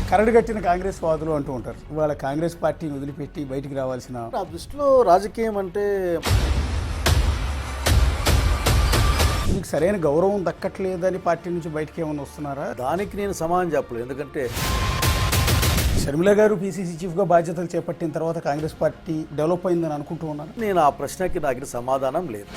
కరడు కట్టిన కాంగ్రెస్ వాదులు అంటూ ఉంటారు. ఇవాళ కాంగ్రెస్ పార్టీని వదిలిపెట్టి బయటికి రావాల్సిన నా దృష్టిలో రాజకీయం అంటే మీకు సరైన గౌరవం దక్కట్లేదని పార్టీ నుంచి బయటికి ఏమైనా వస్తున్నారా? దానికి నేను సమాధానం చెప్పలేదు. ఎందుకంటే షర్మిల గారు పీసీసీ చీఫ్గా బాధ్యతలు చేపట్టిన తర్వాత కాంగ్రెస్ పార్టీ డెవలప్ అయిందని అనుకుంటూ ఉన్నారు. నేను ఆ ప్రశ్నకి నాకు సమాధానం లేదు.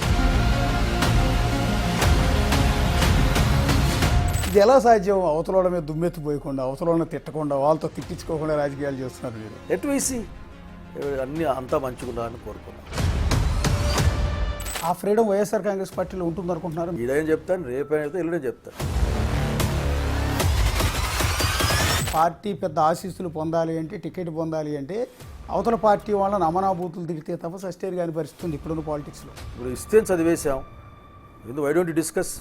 ఇది ఎలా సాధ్యం? అవతల మీద దుమ్మెత్తిపోయకుండా, అవతల తిట్టకుండా, వాళ్ళతో తిట్టించుకోకుండా రాజకీయాలు చేస్తున్నారు మీరు. ఎటువేసి అన్నీ అంతా మంచిగుండాలని కోరుకున్నాను. ఆ ఫ్రీడమ్ వైఎస్ఆర్ కాంగ్రెస్ పార్టీలో ఉంటుంది అనుకుంటున్నారు? ఇదేం చెప్తాను, రేపైతే ఎల్లుడే చెప్తాను. పార్టీ పెద్ద ఆశీస్సులు పొందాలి అంటే, టికెట్ పొందాలి అంటే అవతల పార్టీ వాళ్ళని అమనాభూతులు తిరిగితే తప్ప సస్టైన్ కాని పరిస్థితి ఉంది ఇప్పుడున్న పాలిటిక్స్లో. ఇప్పుడు ఇస్తే చదివేశాం, ఎందుకు why don't discuss?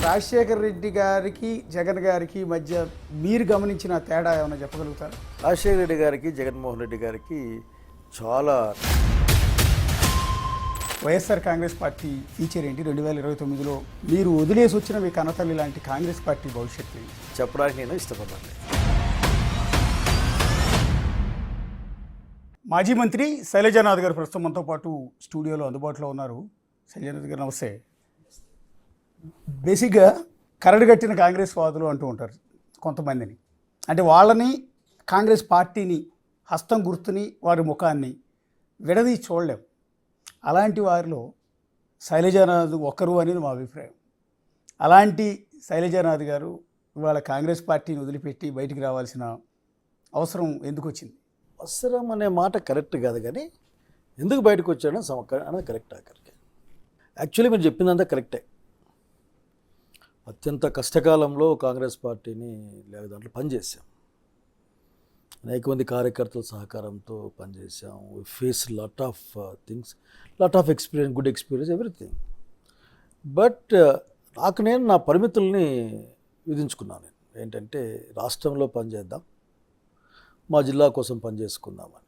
Rajasekhar Reddy గారికి జగన్ గారికి మధ్య మీరు గమనించిన తేడా ఏమైనా చెప్పగలుగుతారు? రాజశేఖర రెడ్డి గారికి జగన్మోహన్ రెడ్డి గారికి చాలా వైఎస్ఆర్ కాంగ్రెస్ పార్టీ ఫీచర్ ఏంటి? 2029లో మీరు వదిలేసి వచ్చిన మీ కనతల్లి లాంటి కాంగ్రెస్ పార్టీ భవిష్యత్తు చెప్పడానికి నేను ఇష్టపడ్డాను. మాజీ మంత్రి శైలజానాథ్ గారు ప్రస్తుతం మనతో పాటు స్టూడియోలో అందుబాటులో ఉన్నారు. శైలజానాథ్ గారు నమస్తే. బేసిక్గా కరడు కట్టిన కాంగ్రెస్ వాదులు అంటూ ఉంటారు కొంతమందిని. అంటే వాళ్ళని, కాంగ్రెస్ పార్టీని, హస్తం గుర్తుని, వారి ముఖాన్ని విడదీ చూడలేం. అలాంటి వారిలో శైలజానాథ్ ఒకరు అనేది మా అభిప్రాయం. అలాంటి శైలజానాథ్ గారు ఇవాళ కాంగ్రెస్ పార్టీని వదిలిపెట్టి బయటికి రావాల్సిన అవసరం ఎందుకు వచ్చింది? అవసరం అనే మాట కరెక్ట్ కాదు, కానీ ఎందుకు బయటకు వచ్చాడో అనేది కరెక్ట్. అక్కడికి యాక్చువల్లీ మీరు చెప్పిందంతా కరెక్టే. అత్యంత కష్టకాలంలో కాంగ్రెస్ పార్టీని లేక దాంట్లో పనిచేసాం. అనేక మంది కార్యకర్తల సహకారంతో పనిచేసాం. We face lot of things, lot of experience, good experience, everything. But నాకు నేను నా పరిమితుల్ని విధించుకున్నాను. ఏంటంటే రాష్ట్రంలో పనిచేద్దాం, మా జిల్లా కోసం పనిచేసుకుందామని.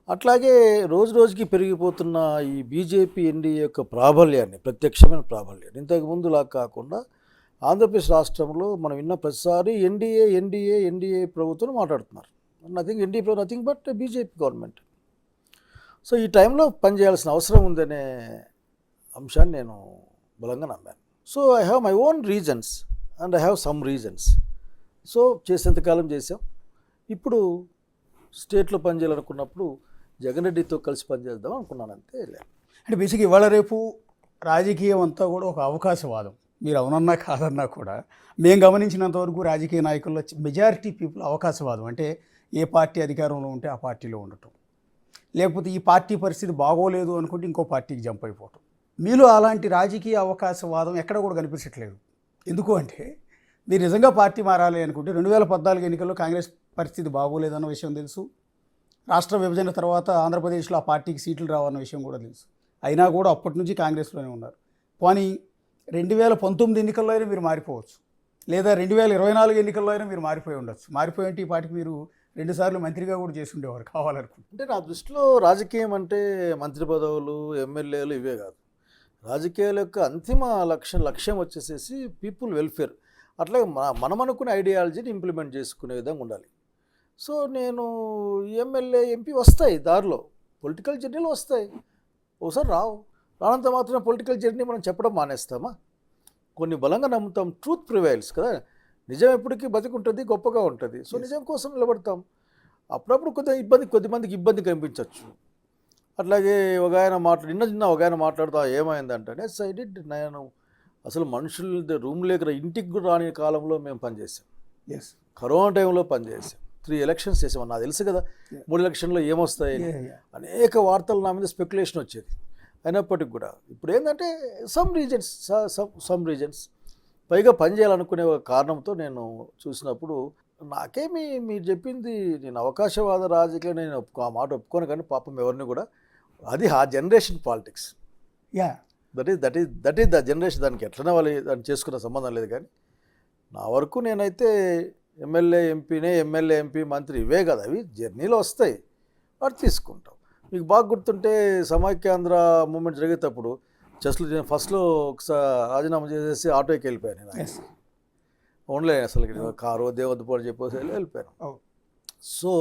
అట్లాగే రోజు రోజుకి పెరిగిపోతున్న ఈ బీజేపీ ఎన్డీఏ యొక్క ప్రాబల్యాన్ని, ప్రత్యక్షమైన ప్రాబల్యాన్ని, ఇంతకుముందులా కాకుండా ఆంధ్రప్రదేశ్ రాష్ట్రంలో మనం విన్న ప్రతిసారి ఎన్డీఏ ప్రభుత్వం మాట్లాడుతున్నారు. నథింగ్ ఎన్డీఏ ప్రభుత్వం, nothing but BJP government. So ఈ టైంలో పనిచేయాల్సిన అవసరం ఉందనే అంశాన్ని నేను బలంగా నమ్మాను. So I have my own reasons and I have some reasons. So చేసేంతకాలం చేసాం. ఇప్పుడు స్టేట్లో పనిచేయాలనుకున్నప్పుడు జగన్ రెడ్డితో కలిసి పనిచేద్దాం అనుకున్నాను, అంతే. అంటే బేసిక్ ఇవాళ రేపు రాజకీయం అంతా కూడా ఒక అవకాశవాదం. మీరు అవునన్నా కాదన్నా కూడా మేము గమనించినంతవరకు రాజకీయ నాయకుల్లో మెజారిటీ పీపుల్ అవకాశవాదం. అంటే ఏ పార్టీ అధికారంలో ఉంటే ఆ పార్టీలో ఉండటం, లేకపోతే ఈ పార్టీ పరిస్థితి బాగోలేదు అనుకుంటే ఇంకో పార్టీకి జంప్ అయిపోవటం. మీలో అలాంటి రాజకీయ అవకాశవాదం ఎక్కడ కూడా కనిపించట్లేదు. ఎందుకు అంటే మీరు నిజంగా పార్టీ మారాలి అనుకుంటే 2014 ఎన్నికల్లో కాంగ్రెస్ పరిస్థితి బాగోలేదన్న విషయం తెలుసు. రాష్ట్ర విభజన తర్వాత ఆంధ్రప్రదేశ్లో ఆ పార్టీకి సీట్లు రావన్న విషయం కూడా తెలుసు. అయినా కూడా అప్పటి నుంచి కాంగ్రెస్లోనే ఉన్నారు. కానీ 2019 ఎన్నికల్లో అయినా మీరు మారిపోవచ్చు, లేదా 2024 ఎన్నికల్లో అయినా మీరు మారిపోయి ఉండొచ్చు. మారిపోయి ఉంటే ఈ పార్టీకి మీరు 2 సార్లు మంత్రిగా కూడా చేసి ఉండేవారు కావాలనుకుంటే. అంటే నా దృష్టిలో రాజకీయం అంటే మంత్రి పదవులు, ఎమ్మెల్యేలు ఇవే కాదు. రాజకీయాల యొక్క అంతిమ లక్ష్యం వచ్చేసేసి పీపుల్ వెల్ఫేర్. అట్లాగే మనం అనుకునే ఐడియాలజీని ఇంప్లిమెంట్ చేసుకునే విధంగా ఉండాలి. సో నేను ఎమ్మెల్యే, ఎంపీ వస్తాయి, దారిలో పొలిటికల్ జర్నీలు వస్తాయి, ఒకసారి రానంత మాత్రం పొలిటికల్ జర్నీ మనం చెప్పడం మానేస్తామా? కొన్ని బలంగా నమ్ముతాం. ట్రూత్ ప్రివైల్స్ కదా. నిజం ఎప్పటికీ బతికుంటుంది, గొప్పగా ఉంటుంది. సో నిజం కోసం నిలబడతాం. అప్పుడప్పుడు కొద్దిమందికి ఇబ్బంది కనిపించవచ్చు. అట్లాగే ఒక ఆయన నిన్న ఒక ఆయన మాట్లాడుతూ ఏమైందంటే నేను అసలు మనుషులు రూమ్ లేక ఇంటికి కూడా రాని కాలంలో మేము పనిచేసాం. కరోనా టైంలో పనిచేసాం. 3 ఎలక్షన్స్ చేసాం. నాకు తెలుసు కదా 3 ఎలక్షన్లో ఏమొస్తాయి, అనేక వార్తలు నా మీద స్పెక్యులేషన్ వచ్చేది. అయినప్పటికి కూడా ఇప్పుడు ఏంటంటే సమ్ రీజన్స్ పైగా పనిచేయాలనుకునే ఒక కారణంతో నేను చూసినప్పుడు నాకేమి మీరు చెప్పింది, నేను అవకాశవాద రాజకీయం నేను ఆ మాట ఒప్పుకోను, కానీ పాపం ఎవరిని కూడా అది ఆ generation politics. That is the generation. దానికి ఎట్లనే వాళ్ళు దాన్ని చేసుకున్న సంబంధం లేదు. కానీ నా వరకు నేనైతే ఎమ్మెల్యే ఎంపీ మంత్రి ఇవే కదా, అవి జర్నీలో వస్తాయి, వాటి తీసుకుంటాం. మీకు బాగా గుర్తుంటే సమైక్యాంధ్ర మూమెంట్ జరిగేటప్పుడు జస్ట్ నేను ఫస్ట్లో ఒకసారి రాజీనామా చేసేసి ఆటోకి వెళ్ళిపోయాను నేను. ఓన్లీ అసలు కారు దేవద్దుపోని చెప్పేసి వెళ్ళిపోయాను. అవును. So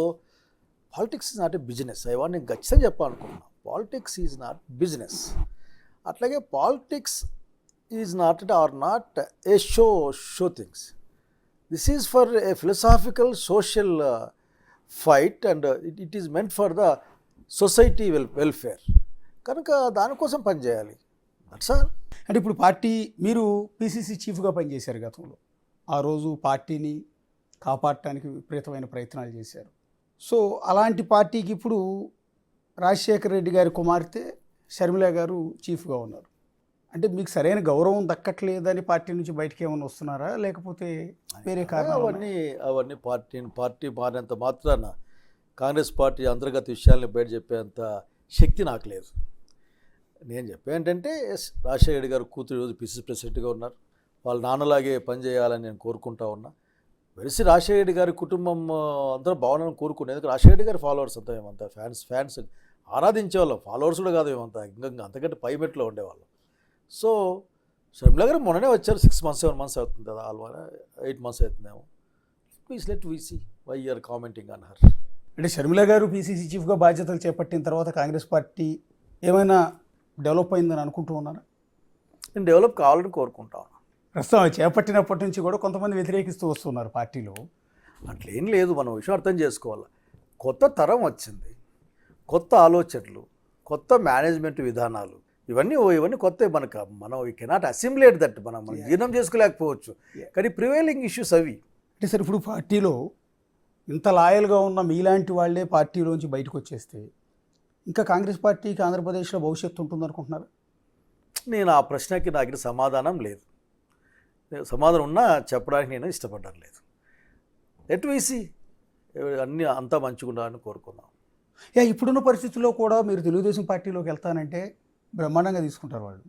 politics is not a business. నేను ఖచ్చితంగా చెప్పాలనుకున్నాను, పాలిటిక్స్ ఈజ్ నాట్ బిజినెస్. అట్లాగే politics is not a show things. This is for a philosophical social fight and it is meant for the society welfare. కనుక దానికోసం పనిచేయాలి. That's all. అంటే ఇప్పుడు party మీరు పిసిసి చీఫ్గా పనిచేశారు గతంలో. ఆ రోజు పార్టీని కాపాడటానికి విపరీతమైన ప్రయత్నాలు చేశారు. సో అలాంటి పార్టీకి ఇప్పుడు రాజశేఖర రెడ్డి గారి కుమార్తె షర్మిల గారు చీఫ్గా ఉన్నారు. అంటే మీకు సరైన గౌరవం దక్కట్లేదని పార్టీ నుంచి బయటకు ఏమైనా వస్తున్నారా, లేకపోతే వేరే కారణాలు? అవన్నీ పార్టీ మారినంత మాత్రాన కాంగ్రెస్ పార్టీ అంతర్గత విషయాల్ని బయట చెప్పేంత శక్తి నాకు లేదు. నేను చెప్పే ఏంటంటే రాజశేఖర రెడ్డి గారు కూతురు ఈరోజు పిసిసి ప్రెసిడెంట్గా ఉన్నారు. వాళ్ళ నాన్నలాగే పనిచేయాలని నేను కోరుకుంటా ఉన్నా. వెలిసి రాజశేఖర రెడ్డి గారి కుటుంబం అందరూ బాగున్నారని కోరుకునేది. ఎందుకంటే రాజశేఖర రెడ్డి గారి ఫాలోవర్స్ అంతా ఏమంతా ఫ్యాన్స్ ఆరాధించేవాళ్ళం. ఫాలోవర్స్ కూడా కాదు, ఏమంతా ఇంకా అంతకంటే పై మెట్లో ఉండేవాళ్ళం. సో షర్మిల గారు మొన్ననే వచ్చారు. 6 months 7 months అవుతుంది కదా, 8 months అవుతుందేమో. Please let we see why you are commenting on her. అంటే షర్మిల గారు పిసిసి చీఫ్గా బాధ్యతలు చేపట్టిన తర్వాత కాంగ్రెస్ పార్టీ ఏమైనా డెవలప్ అయిందని అనుకుంటూ ఉన్నారా? నేను డెవలప్ కావాలని కోరుకుంటా ఉన్నాను. ప్రస్తుతం చేపట్టినప్పటి నుంచి కూడా కొంతమంది వ్యతిరేకిస్తూ వస్తున్నారు పార్టీలో. అట్లేం లేదు. మనం విషయం అర్థం చేసుకోవాలి. కొత్త తరం వచ్చింది, కొత్త ఆలోచనలు, కొత్త మేనేజ్మెంట్ విధానాలు, ఇవన్నీ కొత్త. మనం వీ కెనాట్ అసిమ్యులేట్ దట్. మనం జీర్ణం చేసుకోలేకపోవచ్చు, కానీ ప్రివైలింగ్ ఇష్యూస్ అవి. అంటే సార్ ఇప్పుడు పార్టీలో ఇంత లాయల్గా ఉన్న మీలాంటి వాళ్ళే పార్టీలోంచి బయటకు వచ్చేస్తే ఇంకా కాంగ్రెస్ పార్టీకి ఆంధ్రప్రదేశ్లో భవిష్యత్తు ఉంటుందనుకుంటున్నారు? నేను ఆ ప్రశ్నకి నాకు సమాధానం లేదు. సమాధానం ఉన్నా చెప్పడానికి నేను ఇష్టపడడం లేదు. Let we see. అన్నీ అంతా మంచిగా ఉండాలని కోరుకున్నాం. ఇప్పుడున్న పరిస్థితుల్లో కూడా మీరు తెలుగుదేశం పార్టీలోకి వెళ్తానంటే బ్రహ్మాండంగా తీసుకుంటారు వాళ్ళు.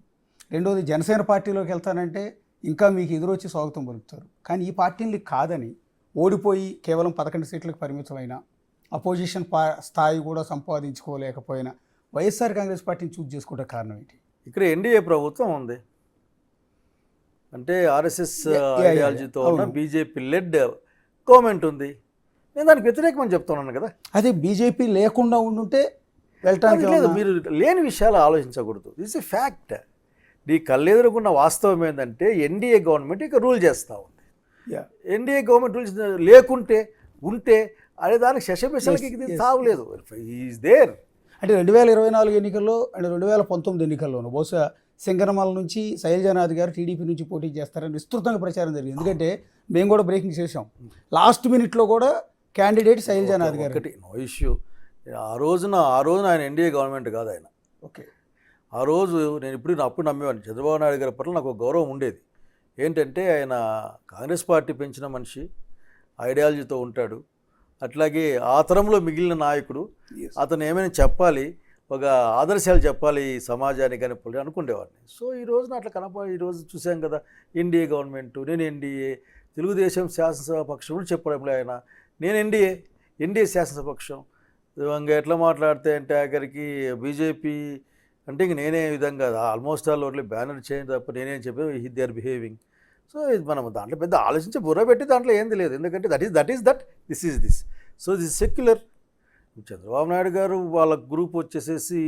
రెండోది జనసేన పార్టీలోకి వెళ్తానంటే ఇంకా మీకు ఎదురొచ్చి స్వాగతం పలుకుతారు. కానీ ఈ పార్టీని కాదని ఓడిపోయి కేవలం 11 సీట్లకు పరిమితమైన అపోజిషన్ స్థాయి కూడా సంపాదించుకోలేకపోయిన వైఎస్ఆర్ కాంగ్రెస్ పార్టీని చూజ్ చేసుకుంటే కారణం ఏంటి? ఇక్కడ ఎన్డీఏ ప్రభుత్వం ఉంది, అంటే ఆర్ఎస్ఎస్ ఐడియాలజీతో ఉన్న బీజేపీ లెడ్ గవర్నమెంట్ ఉంది. నేను దానికి వ్యతిరేకమని చెప్తున్నాను కదా. అదే బీజేపీ లేకుండా ఉండుంటే వెళ్ళటానికి లేదు. మీరు లేని విషయాలు ఆలోచించకూడదు. This is fact. నీ కళ్ళెదురుకున్న వాస్తవం ఏంటంటే ఎన్డీఏ గవర్నమెంట్ ఇక రూల్ చేస్తూ ఉంది. ఎన్డీఏ గవర్నమెంట్ రూల్స్ లేకుంటే ఉంటే అదే దానికి శశబిషలకి తావులేదు. Is there. అంటే 2024 ఎన్నికల్లో అండ్ 2019 ఎన్నికల్లోనూ బహుశా సింగనమల నుంచి శైలజానాథ్ గారు టీడీపీ నుంచి పోటీ చేస్తారని విస్తృతంగా ప్రచారం జరిగింది. ఎందుకంటే మేము కూడా బ్రేకింగ్ చేసాం. లాస్ట్ మినిట్లో కూడా క్యాండిడేట్ శైలజానాథ్ గారు. ఒకటి నో ఇష్యూ. ఆ రోజున ఆయన ఎన్డీఏ గవర్నమెంట్ కాదు ఆయన. ఓకే. ఆ రోజు నేను అప్పుడు నమ్మేవాడిని. చంద్రబాబు నాయుడు గారి పట్ల నాకు ఒక గౌరవం ఉండేది. ఏంటంటే ఆయన కాంగ్రెస్ పార్టీ పెంచిన మనిషి, ఐడియాలజీతో ఉంటాడు. అట్లాగే ఆ తరంలో మిగిలిన నాయకుడు, అతను ఏమైనా చెప్పాలి, ఒక ఆదర్శాలు చెప్పాలి సమాజానికి అని అనుకునేవాడిని. సో ఈ రోజున అట్లా ఈరోజు చూసాం కదా, ఎన్డీఏ గవర్నమెంట్, నేను ఎన్డీఏ, తెలుగుదేశం శాసనసభ పక్షం కూడా చెప్పడంలో ఆయన, నేను ఎన్డీఏ శాసనసభ పక్షం. ఇంకా ఎట్లా మాట్లాడితే అంటే ఆఖరికి బీజేపీ అంటే ఇంక నేనే విధంగా ఆల్మోస్ట్ ఆల్ ఓట్లీ బ్యానర్ చేయండి తప్ప నేనేం చెప్పి దే ఆర్ బిహేవింగ్. సో ఇది మనం దాంట్లో పెద్ద ఆలోచించి బుర్ర పెట్టి దాంట్లో ఏంది లేదు. ఎందుకంటే this is this. So this secular. Chandrababu Naidu గారు వాళ్ళ గ్రూప్ వచ్చేసేసి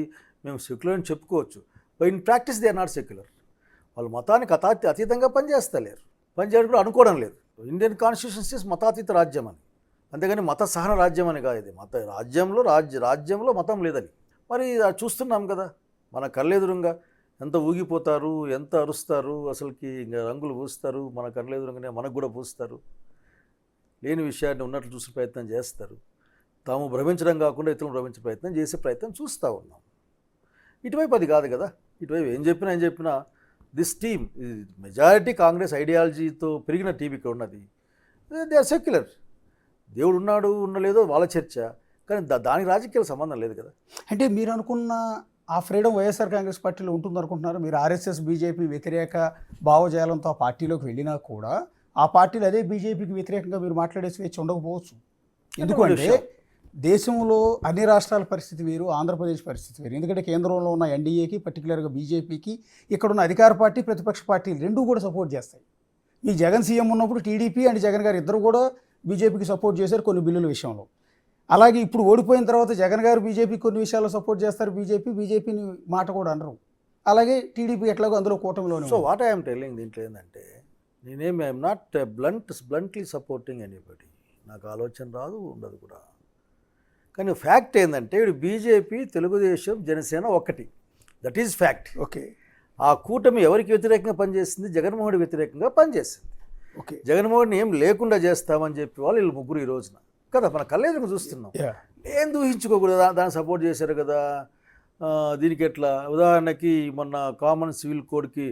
మేము సెక్యులర్ అని చెప్పుకోవచ్చు, but in practice they are not secular. వాళ్ళు మతానికి అతీతంగా పనిచేయడం కూడా అనుకోవడం లేదు. ఇండియన్ కాన్స్టిట్యూషన్ ఇస్ మతాతీత రాజ్యం అని, అంతేగాని మత సహన రాజ్యం అని కాదు. ఇది మత రాజ్యంలో మతం లేదని. మరి చూస్తున్నాం కదా, మన కళ్ళెదురుగా ఎంత ఊగిపోతారు, ఎంత అరుస్తారు, అసలుకి ఇంకా రంగులు పూస్తారు. మన కళ్ళెదురుగానే మనకు కూడా పూస్తారు. లేని విషయాన్ని ఉన్నట్లు చూసే ప్రయత్నం చేస్తారు. తాము భ్రమించడం కాకుండా ఇతరులను భ్రమించే ప్రయత్నం చూస్తూ ఉన్నాం. ఇటువైపు అది కాదు కదా. ఇటువైపు ఏం చెప్పినా దిస్ టీమ్ మెజారిటీ కాంగ్రెస్ ఐడియాలజీతో పెరిగిన టీం ఇక్కడ ఉన్నది. They are secular. దేవుడు ఉన్నాడు ఉండలేదో వాళ్ళ చర్చ, కానీ దానికి రాజకీయాల సంబంధం లేదు కదా. అంటే మీరు అనుకున్న ఆ ఫ్రీడమ్ వైఎస్ఆర్ కాంగ్రెస్ పార్టీలో ఉంటుందనుకుంటున్నారు? మీరు ఆర్ఎస్ఎస్ బీజేపీ వ్యతిరేక భావజాలంతో ఆ పార్టీలోకి వెళ్ళినా కూడా ఆ పార్టీలో అదే బీజేపీకి వ్యతిరేకంగా మీరు మాట్లాడే స్వేచ్ఛ ఉండకపోవచ్చు. ఎందుకంటే దేశంలో అన్ని రాష్ట్రాల పరిస్థితి వేరు, ఆంధ్రప్రదేశ్ పరిస్థితి వేరు. ఎందుకంటే కేంద్రంలో ఉన్న ఎన్డీఏకి, పర్టికులర్గా బీజేపీకి ఇక్కడున్న అధికార పార్టీ, ప్రతిపక్ష పార్టీలు రెండూ కూడా సపోర్ట్ చేస్తాయి. మీ జగన్ సీఎం ఉన్నప్పుడు టీడీపీ అండ్ జగన్ గారు ఇద్దరు కూడా బీజేపీకి సపోర్ట్ చేశారు కొన్ని బిల్లుల విషయంలో. అలాగే ఇప్పుడు ఓడిపోయిన తర్వాత జగన్ గారు బీజేపీ కొన్ని విషయాల్లో సపోర్ట్ చేస్తారు, బీజేపీని మాట కూడా అనరు. అలాగే టీడీపీ ఎట్లాగో అందులో కూటమిలోనే. సో వాట్ ఐఎమ్ టెల్లింగ్ దీంట్లో ఏంటంటే, I'm not bluntly supporting anybody. నాకు ఆలోచన రాదు, ఉండదు కూడా. కానీ ఫ్యాక్ట్ ఏంటంటే ఇప్పుడు బీజేపీ, తెలుగుదేశం, జనసేన ఒకటి. That is fact. ఓకే. ఆ కూటమి ఎవరికి వ్యతిరేకంగా పనిచేస్తుంది? జగన్మోహన్ వ్యతిరేకంగా పనిచేస్తుంది. ఓకే. జగన్మోహన్ ఏం లేకుండా చేస్తామని చెప్పి వాళ్ళు వీళ్ళు ముగ్గురు ఈ రోజున కదా మన కళ్ళెదురుగా చూస్తున్నాం. ఏం దూహించుకోకూడదు, దాన్ని సపోర్ట్ చేశారు కదా. దీనికి ఎట్లా ఉదాహరణకి మొన్న కామన్ సివిల్ కోడ్కి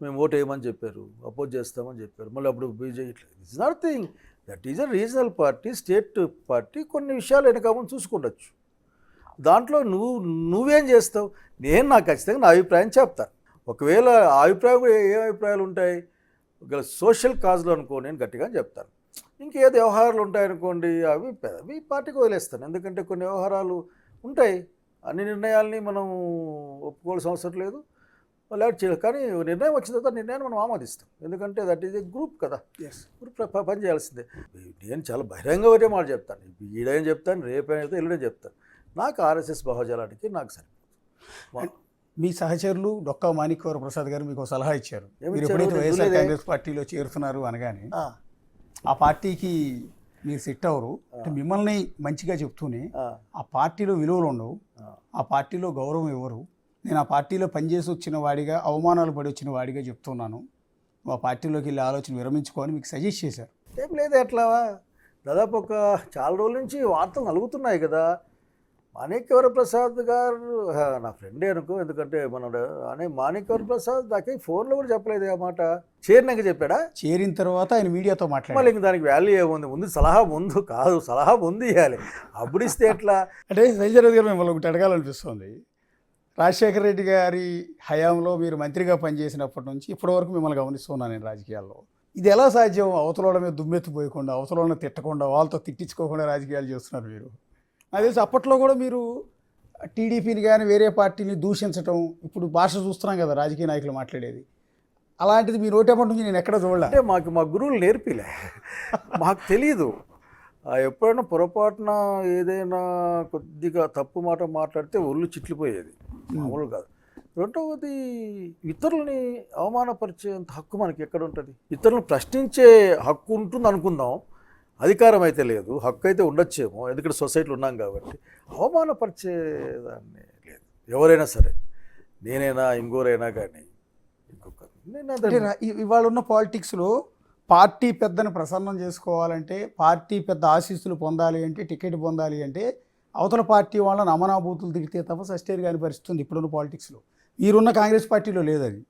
మేము ఓటు వేయమని చెప్పారు, అపోజ్ చేస్తామని చెప్పారు. మళ్ళీ అప్పుడు బీజేపీ ఇట్లా it's not thing. That is a regional party, state party. కొన్ని విషయాలు వెనకామని చూసుకుండొచ్చు. దాంట్లో నువ్వేం చేస్తావు? నాకు ఖచ్చితంగా నా అభిప్రాయం చెప్తాను. ఒకవేళ ఆ అభిప్రాయం ఏ అభిప్రాయాలు ఉంటాయి? ఒకవేళ సోషల్ కాజ్లో అనుకో నేను గట్టిగా చెప్తాను. ఇంకేదో వ్యవహారాలు ఉంటాయనుకోండి, అవి పార్టీకి వదిలేస్తాను. ఎందుకంటే కొన్ని వ్యవహారాలు ఉంటాయి, అన్ని నిర్ణయాల్ని మనం ఒప్పుకోవాల్సిన అవసరం లేదు, లేట్ చేయాలి. కానీ నిర్ణయం వచ్చిన తర్వాత నిర్ణయాన్ని మనం ఆమోదిస్తాం. ఎందుకంటే దట్ ఈజ్ ఏ గ్రూప్ కదా, గ్రూప్ పని చేయాల్సిందే. నేను చాలా బహిరంగ ఒకటే మాట చెప్తాను, ఈడేం చెప్తాను, రేపైతే ఎల్లుడే చెప్తాను. నాకు ఆర్ఎస్ఎస్ భావజాలానికి నాకు సరిపోతుంది. మీ సహచరులు డొక్కా మాణిక్యవర ప్రసాద్ గారు మీకు సలహా ఇచ్చారు. మీరు ఎప్పుడైతే వైఎస్ఆర్ కాంగ్రెస్ పార్టీలో చేరుతున్నారు అనగానే ఆ పార్టీకి మీరు సెట్ అవ్వరు అంటే మిమ్మల్ని మంచిగా చెప్తూనే ఆ పార్టీలో విలువలు ఉండవు, ఆ పార్టీలో గౌరవం ఇవ్వరు, నేను ఆ పార్టీలో పనిచేసి వచ్చిన వాడిగా, అవమానాలు పడి వచ్చిన వాడిగా చెప్తున్నాను, ఆ పార్టీలోకి వెళ్ళి ఆలోచన విరమించుకోని మీకు సజెస్ట్ చేశారు. ఏం లేదు, ఎట్లా దాదాపు ఒక చాలా రోజుల నుంచి వార్తలు నలుగుతున్నాయి కదా. మాణిక్యవర ప్రసాద్ గారు నా ఫ్రెండే అనుకో, ఎందుకంటే మాణిక్యవర ప్రసాద్ నాకే ఫోన్లో కూడా చెప్పలేదు ఆ మాట. చేరినాక చెప్పాడా? చేరిన తర్వాత ఆయన మీడియాతో మాట్లాడారు. మళ్ళీ ఇంక దానికి వాల్యూ ఏముంది? ముందు సలహా ముందు ఇవ్వాలి, అప్పుడు ఇస్తే ఎట్లా? అంటే సంజయ్ గారు మిమ్మల్ని ఒకటి అడగాలనిపిస్తుంది. రాజశేఖర రెడ్డి గారి హయాంలో మీరు మంత్రిగా పనిచేసినప్పటి నుంచి ఇప్పటివరకు మిమ్మల్ని గమనిస్తున్నాను నేను రాజకీయాల్లో. ఇది ఎలా సాధ్యం? అవతల మీద దుమ్మెత్తిపోయకుండా, అవతల తిట్టకుండా, వాళ్ళతో తిట్టించుకోకుండా రాజకీయాలు చేస్తున్నారు మీరు. నాకు తెలిసి అప్పట్లో కూడా మీరు టీడీపీని కానీ వేరే పార్టీని దూషించడం, ఇప్పుడు భాష చూస్తున్నాం కదా రాజకీయ నాయకులు మాట్లాడేది, అలాంటిది మీ నోటేపటి నుంచి నేను ఎక్కడ చూడలే. అంటే మా గురువులు నేర్పిలే, మాకు తెలీదు. ఎప్పుడైనా పొరపాటున ఏదైనా కొద్దిగా తప్పు మాట మాట్లాడితే ఒళ్ళు చిట్లిపోయేది, మామూలు కాదు. రెండవది, ఇతరులని అవమానపరిచేంత హక్కు మనకి ఎక్కడ ఉంటుంది? ఇతరులను ప్రశ్నించే హక్కు ఉంటుంది అనుకుందాం, అధికారం అయితే లేదు, హక్కు అయితే ఉండొచ్చేమో, ఎందుకంటే సొసైటీలో ఉన్నాం కాబట్టి. అవమానపరిచేదాన్ని లేదు, ఎవరైనా సరే, నేనైనా ఇంకోరైనా కానీ ఇవాళ ఉన్న పాలిటిక్స్లో పార్టీ పెద్దను ప్రసన్నం చేసుకోవాలంటే, పార్టీ పెద్ద ఆశీస్సులు పొందాలి అంటే, టికెట్ పొందాలి అంటే అవతల పార్టీ వాళ్ళని అమనాభూతులు తిరిగితే తప్ప సస్టైన్ కాని పరిస్థితుంది ఇప్పుడున్న పాలిటిక్స్లో. మీరున్న కాంగ్రెస్ పార్టీలో లేదది.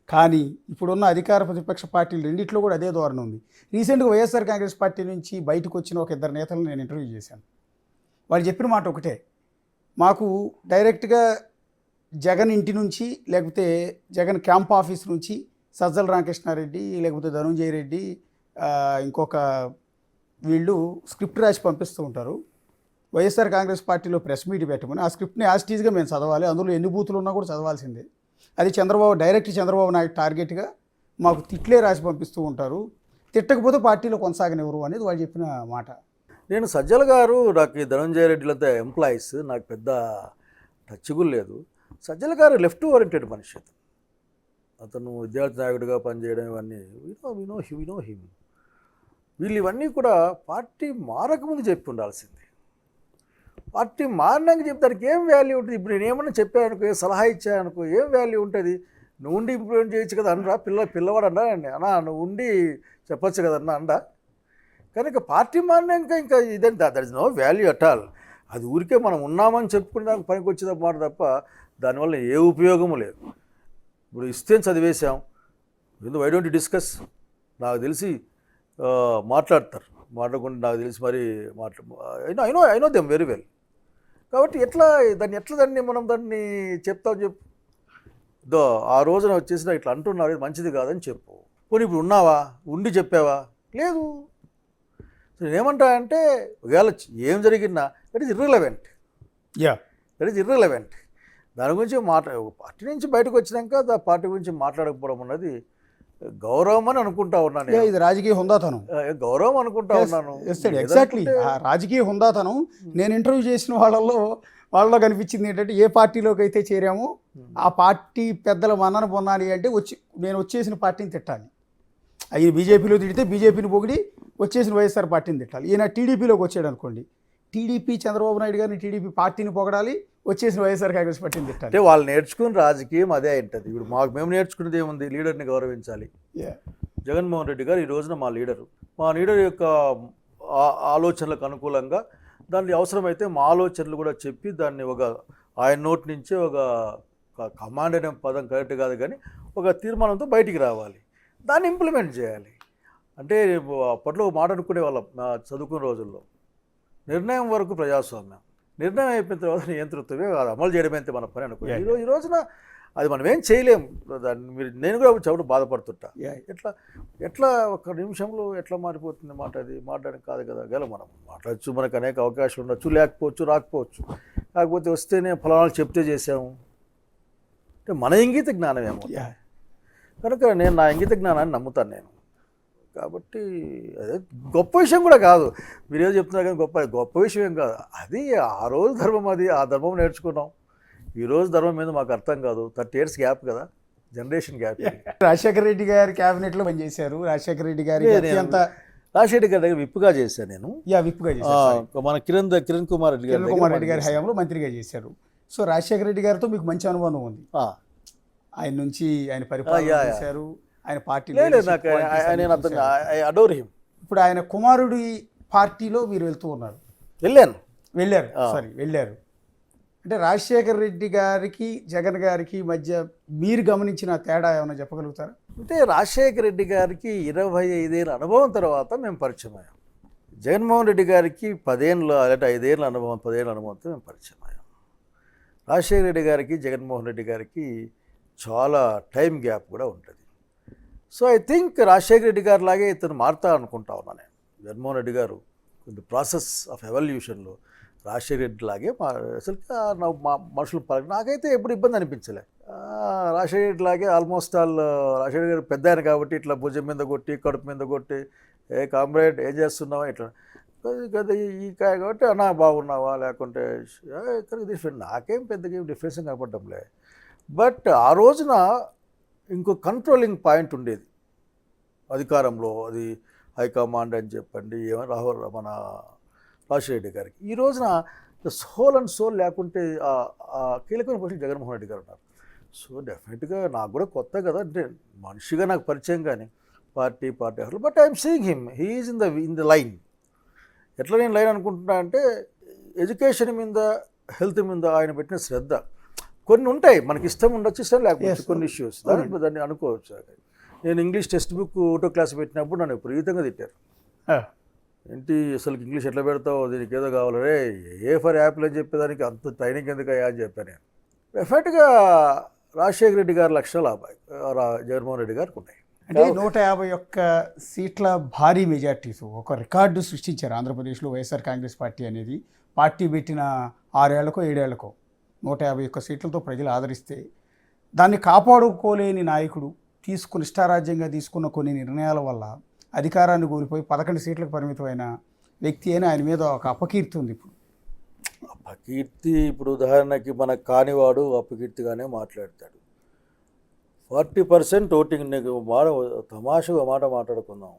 కానీ ఇప్పుడున్న అధికార ప్రతిపక్ష పార్టీలు రెండిట్లో కూడా అదే ధోరణి ఉంది. రీసెంట్గా వైఎస్ఆర్ కాంగ్రెస్ పార్టీ నుంచి బయటకు వచ్చిన ఒక ఇద్దరు నేతలను నేను ఇంటర్వ్యూ చేశాను. వాళ్ళు చెప్పిన మాట ఒకటే, మాకు డైరెక్ట్గా జగన్ ఇంటి నుంచి, లేకపోతే జగన్ క్యాంప్ ఆఫీస్ నుంచి సజ్జల రామకృష్ణారెడ్డి, లేకపోతే ధనుంజయ రెడ్డి, ఇంకొక వీళ్ళు స్క్రిప్ట్ రాసి పంపిస్తూ ఉంటారు. వైఎస్ఆర్ కాంగ్రెస్ పార్టీలో ప్రెస్ మీట్ పెట్టమని, ఆ స్క్రిప్ట్ని యాస్టీజ్గా మేము చదవాలి, అందులో ఎన్ని బూతులు ఉన్నా కూడా చదవాల్సిందే. అది చంద్రబాబు నాయుడు టార్గెట్గా మాకు తిట్లే రాసి పంపిస్తూ ఉంటారు, తిట్టకపోతే పార్టీలో కొనసాగనివ్వరు అనేది వాళ్ళు చెప్పిన మాట. నేను సజ్జల గారు, నాకు ధనంజయ రెడ్డిలతో ఎంప్లాయీస్, నాకు పెద్ద టచ్ కూడా లేదు. సజ్జల గారు లెఫ్ట్ ఓరియంటెడ్ మనిషి. అతను విద్యార్థి నాయకుడిగా పనిచేయడం ఇవన్నీ వినో హిమ్. వీళ్ళు ఇవన్నీ కూడా పార్టీ మారకముందు చెప్పి ఉండాల్సింది. పార్టీ మారినాక చెప్తే దానికి ఏం వాల్యూ ఉంటుంది? ఇప్పుడు నేను ఏమన్నా చెప్పానుకో, సలహా ఇచ్చానుకో, ఏం వాల్యూ ఉంటుంది? నువ్వు ఉండి ఇంప్లిమెంట్ చేయొచ్చు కదా అనరా, పిల్లవాడు అన్నా అన్నా నువ్వు ఉండి చెప్పచ్చు కదన్నా అండా. కనుక పార్టీ మారినాక ఇంకా ఇదంతా that is no value at all. అది ఊరికే మనం ఉన్నామని చెప్పుకునే దానికి పనికి వచ్చేది మాట తప్ప దానివల్ల ఏ ఉపయోగము లేదు. ఇప్పుడు ఇస్తే చదివేశాం, ఎందుకు వై డోంట్ డిస్కస్? నాకు తెలిసి మాట్లాడతారు, మాట్లాడకుండా నాకు తెలిసి మరి I know them very well. కాబట్టి దాన్ని మనం చెప్తాం చెప్పు. ఆ రోజున వచ్చేసిన ఇట్లా అంటున్నారు, ఇది మంచిది కాదని చెప్పు. పోనీ ఇప్పుడు ఉన్నావా, ఉండి చెప్పావా? లేదు. నేనేమంటా అంటే ఒకవేళ ఏం జరిగినా దట్ ఈజ్ ఇర్రిలవెంట్. దాని గురించి పార్టీ నుంచి బయటకు వచ్చినాక పార్టీ గురించి మాట్లాడకపోవడం అన్నది గౌరవం అని అనుకుంటా ఉన్నాను నేను. ఇది రాజకీయ హుందాతనం. గౌరవం అనుకుంటా ఉన్నాను. ఎగ్జాక్ట్లీ ఆ రాజకీయ హుందాతనం. నేను ఇంటర్వ్యూ చేసిన వాళ్ళలో కనిపించింది ఏంటంటే, ఏ పార్టీలోకి అయితే చేరామో ఆ పార్టీ పెద్దల మన్నన పొందాలి అంటే నేను వచ్చేసిన పార్టీని తిట్టాలి. ఆయన బీజేపీలో తిడితే బీజేపీని పొగిడి వచ్చేసిన వైఎస్ఆర్ పార్టీని తిట్టాలి. ఈయన టీడీపీలోకి వచ్చాడు అనుకోండి, టీడీపీ చంద్రబాబు నాయుడు గారిని టీడీపీ పార్టీని పొగడాలి, వచ్చేసిన వైఎస్ఆర్ కాంగ్రెస్ పార్టీని తిట్టాలి. అంటే వాళ్ళు నేర్చుకున్న రాజకీయం అదే ఉంటుంది. ఇప్పుడు మేము నేర్చుకున్నది ఏముంది, లీడర్ని గౌరవించాలి. జగన్మోహన్ రెడ్డి గారు ఈ రోజున మా లీడర్ యొక్క ఆలోచనలకు అనుకూలంగా దాన్ని అవసరమైతే మా ఆలోచనలు కూడా చెప్పి దాన్ని ఆయన నోటి నుంచే కమాండ్ అనే పదం కరెక్ట్ కాదు కానీ ఒక తీర్మానంతో బయటికి రావాలి, దాన్ని ఇంప్లిమెంట్ చేయాలి. అంటే అప్పట్లో మాట అనుకునే వాళ్ళం చదువుకున్న రోజుల్లో, నిర్ణయం వరకు ప్రజాస్వామ్యం, నిర్ణయం అయిపోయిన తర్వాత నియంతృత్వమే అది అమలు చేయడమే మన పని అనుకున్నాం. ఈ రోజున అది మనం ఏం చేయలేం. దాన్ని నేను కూడా చెవుడు బాధపడుతుంటా. ఎట్లా ఒక నిమిషంలో ఎట్లా మారిపోతుంది మాట. అది మాట్లాడడం కాదు కదా, మనం మాట్లాడచ్చు, మనకు అనేక అవకాశాలు ఉండొచ్చు, లేకపోవచ్చు, రాకపోవచ్చు. కాకపోతే వస్తేనే ఫలానాలు చెప్తే చేసాము అంటే మన ఇంగిత జ్ఞానం ఏమో. కనుక నేను నా ఇంగిత జ్ఞానాన్ని నమ్ముతాను నేను. కాబట్టి అదే గొప్ప విషయం కూడా కాదు. మీరేదో చెప్తున్నారు కానీ గొప్ప విషయం ఏం కాదు. అది ఆ రోజు ధర్మం, అది ఆ ధర్మం నేర్చుకున్నాం. ఈరోజు ధర్మం మీద మాకు అర్థం కాదు. 30 years గ్యాప్ కదా, జనరేషన్ గ్యాప్. రాజశేఖర రెడ్డి గారి క్యాబినెట్లో పనిచేశారు. రాజశేఖర రెడ్డి గారి రాజశేఖర రెడ్డి గారి విప్పుగా చేశాను నేను. విప్పుగా చేశారు. మన కిరణ్ కుమార్ రెడ్డి గారి హయాంలో మంత్రిగా చేశారు. సో రాజశేఖర రెడ్డి గారితో మీకు మంచి అనుబంధం ఉంది. ఆయన నుంచి ఆయన పరిపాలన చేశారు, ఆయన పార్టీ. ఇప్పుడు ఆయన కుమారుడి పార్టీలో మీరు వెళ్తూ ఉన్నారు. వెళ్ళారు. అంటే రాజశేఖర రెడ్డి గారికి జగన్ గారికి మధ్య మీరు గమనించిన తేడా ఏమైనా చెప్పగలుగుతారా? అంటే రాజశేఖర రెడ్డి గారికి 25 ఏళ్ళ అనుభవం తర్వాత మేము పరిచయం అయ్యాం. జగన్మోహన్ రెడ్డి గారికి 10 ఏళ్ళ, అంటే 5 ఏళ్ళ అనుభవం, 10 ఏళ్ళ అనుభవంతో మేము పరిచయం అయ్యాం. రాజశేఖర రెడ్డి గారికి జగన్మోహన్ రెడ్డి గారికి చాలా టైం గ్యాప్ కూడా ఉంటుంది. So I think Rajasekhara Reddy గారు లాగే ఇతను మారుతా అనుకుంటా ఉన్నాను నేను. జగన్మోహన్ రెడ్డి గారు కొంచెం ప్రాసెస్ ఆఫ్ ఎవల్యూషన్లో రాజశేఖర రెడ్డి లాగే అసలు మా మనుషులు నాకైతే ఎప్పుడు ఇబ్బంది అనిపించలే. రాజశేఖర రెడ్డి లాగే ఆల్మోస్ట్ రాజశేఖర గారు పెద్ద ఆయన కాబట్టి ఇట్లా భుజం మీద కొట్టి, కడుపు మీద కొట్టి, ఏ కామ్రేడ్ ఏం చేస్తున్నావా ఇట్లా కదా, ఈ కాయ కాబట్టి అన్నా బాగున్నావా, లేకుంటే డిఫరెంట్, నాకేం పెద్దగా డిఫరెన్స్ కనపడ్డంలే. బట్ ఆ రోజున ఇంకో కంట్రోలింగ్ పాయింట్ ఉండేది అధికారంలో, అది హైకమాండ్ అని చెప్పండి, మన రాజశేఖర రెడ్డి గారికి. ఈ రోజున సోల్ అండ్ సోల్ లేకుంటే కీలకమైన పొజిషన్ జగన్మోహన్ రెడ్డి గారు ఉన్నారు. సో డెఫినెట్గా నాకు కూడా కొత్త కదా, అంటే మనిషిగా నాకు పరిచయం కానీ పార్టీ అసలు. But I'm seeing him, he is in the line. ఎట్లా నేను లైన్ అనుకుంటున్నా అంటే, ఎడ్యుకేషన్ మీద, హెల్త్ మీద ఆయన పెట్టిన శ్రద్ధ. కొన్ని ఉంటాయి మనకి ఇష్టం ఉండొచ్చు, ఇష్టం లేకపోవచ్చు, కొన్ని ఇష్యూస్ దాన్ని అనుకోవచ్చు. నేను ఇంగ్లీష్ టెక్స్ట్ బుక్ 1వ క్లాస్ పెట్టినప్పుడు నన్ను విపరీతంగా తిట్టారు. ఏంటి అసలు ఇంగ్లీష్ ఎట్లా పెడతావు, దీనికి ఏదో కావాలి, రే ఏ ఫర్ యాపిల్ అని చెప్పేదానికి అంత ట్రైనింగ్ ఎందుకు అయ్యా అని చెప్పాను నేను. డెఫినెట్గా రాజశేఖర రెడ్డి గారి లక్షణాలు జగన్మోహన్ రెడ్డి గారికి ఉన్నాయి. అంటే 151 సీట్ల భారీ మెజార్టీతో ఒక రికార్డు సృష్టించారు ఆంధ్రప్రదేశ్లో వైఎస్ఆర్ కాంగ్రెస్ పార్టీ అనేది. పార్టీ పెట్టిన 6 ఏళ్లకో 7 ఏళ్లకో 151 సీట్లతో ప్రజలు ఆదరిస్తే దాన్ని కాపాడుకోలేని నాయకుడు ఇష్టారాజ్యంగా తీసుకున్న కొన్ని నిర్ణయాల వల్ల అధికారాన్ని కోల్పోయి 11 సీట్లకు పరిమితమైన వ్యక్తి అని ఆయన మీద ఒక అపకీర్తి ఉంది. అపకీర్తి ఇప్పుడు ఉదాహరణకి మనకు కానివాడు అపకీర్తిగానే మాట్లాడతాడు. 40% ఓటింగ్. తమాషగా మాట మాట్లాడుకుందాం.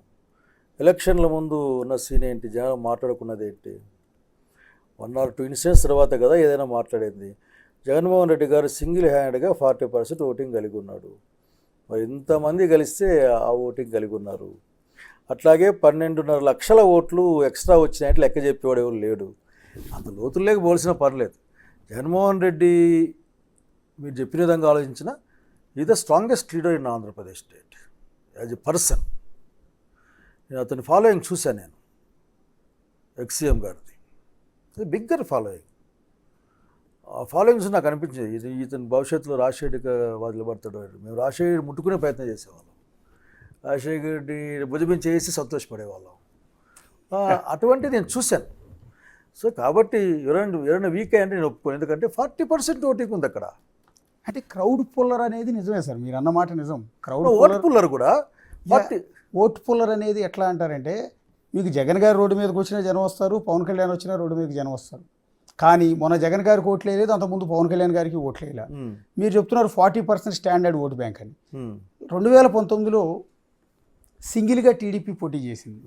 ఎలక్షన్ల ముందు ఉన్న సీన్ ఏంటి, జనం మాట్లాడుకున్నది ఏంటి, 1 or 2 ఇన్సిడెంట్స్ తర్వాత కదా ఏదైనా మాట్లాడింది. జగన్మోహన్ రెడ్డి గారు సింగిల్ హ్యాండ్గా 40% ఓటింగ్ కలిగి ఉన్నాడు. మరి ఇంతమంది కలిస్తే ఆ ఓటింగ్ కలిగి ఉన్నారు. అట్లాగే 12.5 లక్షల ఓట్లు ఎక్స్ట్రా వచ్చినట్టు లెక్క చెప్పేవాడు ఎవరు లేడు. అంత లోతుల్లోకి పోల్సిన పర్లేదు. జగన్మోహన్ రెడ్డి మీరు చెప్పిన విధంగా ఆలోచించిన is the strongest leader in Andhra Pradesh state as a person. నేను అతని ఫాలోయింగ్ చూశాను, నేను ఎక్స్సీఎం గారిది బిగ్గర్ ఫాలోయింగ్. ఆ ఫాలోయింగ్స్ నాకు అనిపించింది ఇతను భవిష్యత్తులో రాజశేఖర్ వదిలిపడతాడు. మేము రాజశేఖర్ ముట్టుకునే ప్రయత్నం చేసేవాళ్ళం, రాజశేఖర్ రెడ్డి భుజం చేసి సంతోషపడేవాళ్ళం. అటువంటిది నేను చూశాను. సో కాబట్టి ఎవరైనా వీక్ అంటే నేను ఒప్పుకోను. ఎందుకంటే 40% ఓటింగ్ ఉంది అక్కడ. అంటే క్రౌడ్ పుల్లర్ అనేది నిజమే సార్, మీరు అన్నమాట నిజం. క్రౌడ్ ఓట్ పుల్లర్ కూడా ఓట్ పుల్లర్ అనేది ఎట్లా అంటారంటే, మీకు జగన్ గారు రోడ్డు మీదకి వచ్చినా జనం వస్తారు, పవన్ కళ్యాణ్ వచ్చినా రోడ్డు మీదకి జనం వస్తారు. కానీ మొన్న జగన్ గారికి ఓట్లు వేయలేదు, అంతకుముందు పవన్ కళ్యాణ్ గారికి ఓట్లు వేయలే. మీరు చెప్తున్నారు 40% స్టాండర్డ్ ఓటు బ్యాంక్ అని. 2019లో సింగిల్గా టీడీపీ పోటీ చేసింది.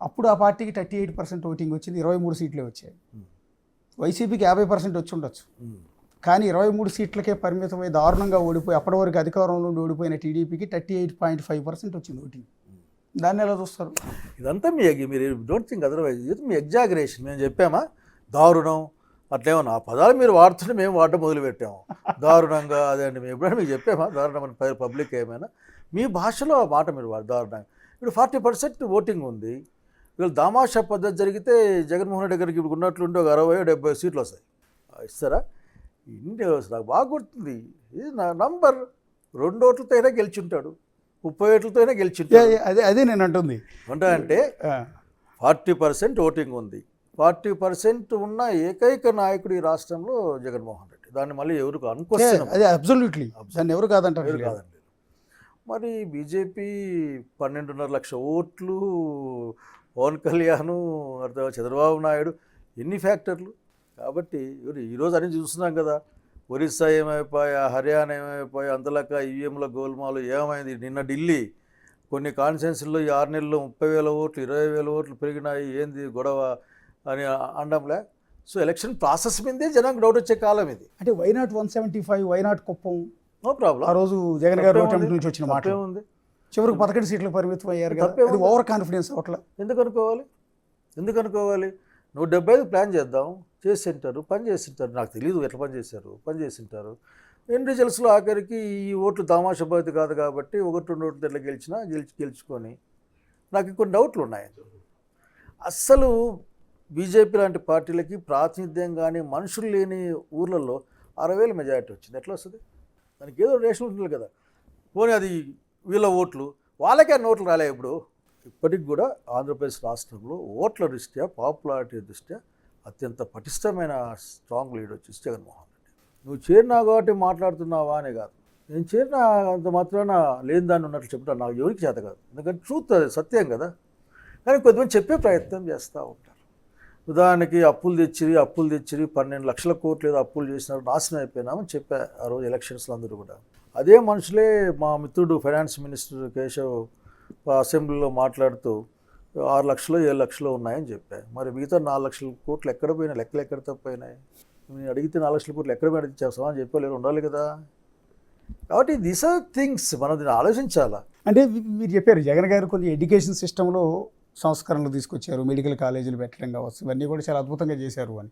అప్పుడు ఆ పార్టీకి 38% ఓటింగ్ వచ్చింది, 23 సీట్లే వచ్చాయి. వైసీపీకి 50% వచ్చి ఉండొచ్చు. కానీ 23 సీట్లకే పరిమితమై దారుణంగా ఓడిపోయి అప్పటి వరకు అధికారంలో నుండి ఓడిపోయిన టీడీపీకి 38.5% వచ్చింది ఓటింగ్. దాన్ని ఎలా చూస్తారు? ఇదంతా మీరు డోంట్ థింక్ అదర్వైజ్, ఇది మీ ఎగ్జాగరేషన్. మేము చెప్పామా దారుణం అట్లేమన్నా ఆ పదాలు మీరు వాడుతుంటే మేము వాడటం మొదలుపెట్టాము. దారుణంగా అదే అండి, మేము ఎప్పుడైనా మీకు చెప్పామా దారుణం అని పబ్లిక్ ఏమైనా? మీ భాషలో ఆ మాట మీరు దారుణంగా. ఇప్పుడు 40% ఓటింగ్ ఉంది. వీళ్ళు దామాషా పద్ధతి జరిగితే జగన్మోహన్ రెడ్డి గారికి ఇప్పుడు ఉన్నట్లుంటే ఒక 60-70 సీట్లు వస్తాయి. ఇస్తారా? ఇన్ని నాకు బాగా గుర్తుంది. ఇది నా నంబర్. 2 ఓట్లతో అయినా గెలిచుంటాడు, 30 ఓట్లతో అయినా గెలిచుంటాడు. అదే నేను అంటుంది. అంటే 40% ఓటింగ్ ఉంది. 40% ఉన్న ఏకైక నాయకుడు ఈ రాష్ట్రంలో జగన్మోహన్ రెడ్డి. దాన్ని మళ్ళీ ఎవరు అనుకోవచ్చు? అదే అబ్సల్యూట్లీ, దాన్ని ఎవరు కాదంటారు. ఎవరు కాదండి. మరి బీజేపీ 12.5 లక్షల ఓట్లు, పవన్ కళ్యాణ్, చంద్రబాబు నాయుడు, ఎన్ని ఫ్యాక్టర్లు. కాబట్టి ఈరోజు అన్ని చూస్తున్నాం కదా, ఒరిస్సా ఏమైపోయా, హర్యానా ఏమైపోయా, అంతలక ఈవీఎంల గోల్మాలు ఏమైంది. నిన్న ఢిల్లీ కొన్ని కాన్స్టిట్యున్సీల్లో ఈ 6 నెలల్లో 30,000 ఓట్లు 20,000 ఓట్లు పెరిగినాయి, ఏంది గొడవ అని అనడంలే. సో ఎలక్షన్ ప్రాసెస్ మీదే జనానికి డౌట్ వచ్చే కాలం ఇది. అంటే why not 175, why not Kuppam, no problem. ఆ రోజు జగన్ గారు నుంచి వచ్చిన మాట ఉంది. చివరికి 11 సీట్లు పరిమితం అయ్యారు కదా, అది ఓవర్ కాన్ఫిడెన్స్ అట్లా. ఎందుకు అనుకోవాలి? 175 ప్లాన్ చేద్దాం, చేసింటారు, పని చేసింటారు. నాకు తెలియదు ఎట్లా పని చేసింటారు. ఎన్ని రిజల్ట్స్లో ఆఖరికి ఈ ఓట్లు దామాషా పద్ధతి కాదు కాబట్టి 1-2 ఓట్లు ఎట్లా గెలుచుకొని నాకు కొన్ని డౌట్లు ఉన్నాయి. అస్సలు బీజేపీ లాంటి పార్టీలకి ప్రాతినిధ్యం కానీ మనుషులు లేని ఊర్లలో 60,000 మెజారిటీ వచ్చింది. ఎట్లా వస్తుంది? దానికి ఏదో రేషన్ ఉంటుంది కదా. పోనీ అది వీళ్ళ ఓట్లు, వాళ్ళకే ఓట్లు రాలే. ఇప్పుడు ఇప్పటికి కూడా ఆంధ్రప్రదేశ్ రాష్ట్రంలో ఓట్ల దృష్ట్యా, పాపులారిటీ దృష్ట్యా అత్యంత పటిష్టమైన స్ట్రాంగ్ లీడ్ వచ్చేసి జగన్మోహన్ రెడ్డి. నువ్వు చేరినావు కాబట్టి మాట్లాడుతున్నావా అనే కాదు, నేను చేరిన అంత మాత్రాన లేని దాన్ని ఉన్నట్లు చెప్తాను. నాకు ఎవరికి చేత కాదు, ఎందుకంటే ట్రూత్ అది, సత్యం కదా. కానీ కొంతమంది చెప్పే ప్రయత్నం చేస్తూ ఉంటారు. ఉదాహరణకి అప్పులు తెచ్చిరి 12 లక్షల కోట్లు ఏదో అప్పులు చేసినారు, నాశనం అయిపోయినామని చెప్పారు ఆ రోజు ఎలక్షన్స్లో అందరూ కూడా. అదే మనుషులే మా మిత్రుడు ఫైనాన్స్ మినిస్టర్ కేశవ్ అసెంబ్లీలో మాట్లాడుతూ 6 లక్షలు 7 లక్షలు ఉన్నాయని చెప్పారు. మరి మిగతా 4 లక్షల కోట్లు ఎక్కడ పోయినాయి? లెక్కలు ఎక్కడ తప్పిపోయినాయి? నేను అడిగితే 4 లక్షల కోట్లు ఎక్కడ పోయినా చేస్తామా అని చెప్పలేదు, ఉండాలి కదా. కాబట్టి దీస్ ఆర్ థింగ్స్ మనం దీన్ని ఆలోచించాలా. అంటే మీరు చెప్పారు జగన్ గారు కొన్ని ఎడ్యుకేషన్ సిస్టంలో సంస్కరణలు తీసుకొచ్చారు, మెడికల్ కాలేజీలు పెట్టడం కావచ్చు, ఇవన్నీ కూడా చాలా అద్భుతంగా చేశారు అని.